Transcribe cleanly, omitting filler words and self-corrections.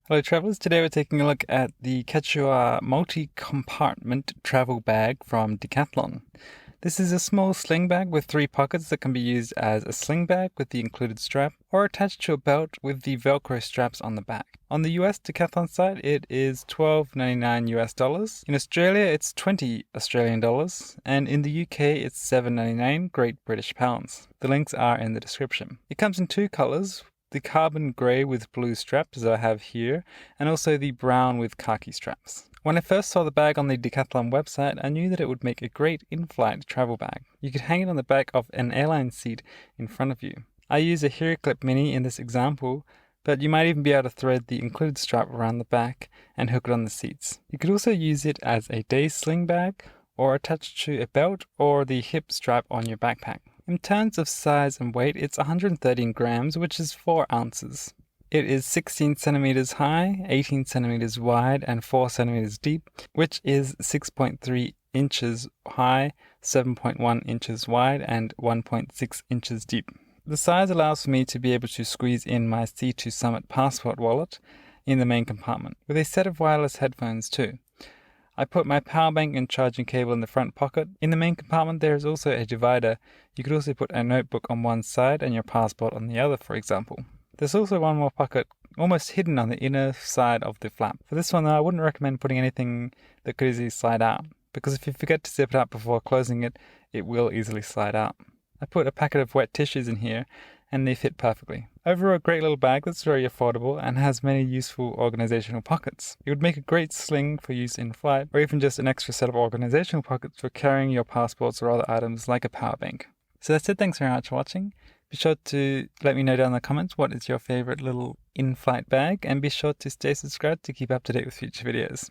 Hello travellers, today we're taking a look at the Quechua Multi-Compartment travel bag from Decathlon. This is a small sling bag with 3 pockets that can be used as a sling bag with the included strap or attached to a belt with the Velcro straps on the back. On the US Decathlon site it is $12.99 US dollars. In Australia it's 20 Australian dollars, and in the UK it's $7.99 Great British pounds. The links are in the description. It comes in 2 colours. The carbon grey with blue straps, as I have here, and also the brown with khaki straps. When I first saw the bag on the Decathlon website, I knew that it would make a great in-flight travel bag. You could hang it on the back of an airline seat in front of you. I use a Hero Clip Mini in this example, but you might even be able to thread the included strap around the back and hook it on the seats. You could also use it as a day sling bag, or attached to a belt or the hip strap on your backpack. In terms of size and weight, it's 113 grams, which is 4 ounces. It is 16 centimeters high, 18 centimeters wide, and 4 centimeters deep, which is 6.3 inches high, 7.1 inches wide, and 1.6 inches deep. The size allows for me to be able to squeeze in my C2 Summit passport wallet in the main compartment, with a set of wireless headphones too. I put my power bank and charging cable in the front pocket. In the main compartment there is also a divider. You could also put a notebook on one side and your passport on the other, for example. There's also one more pocket almost hidden on the inner side of the flap. For this one though, I wouldn't recommend putting anything that could easily slide out, because if you forget to zip it up before closing it, it will easily slide out. I put a packet of wet tissues in here and they fit perfectly. Overall, a great little bag that's very affordable and has many useful organizational pockets. It would make a great sling for use in flight, or even just an extra set of organizational pockets for carrying your passports or other items like a power bank. So that's it, thanks very much for watching. Be sure to let me know down in the comments what is your favorite little in-flight bag, and be sure to stay subscribed to keep up to date with future videos.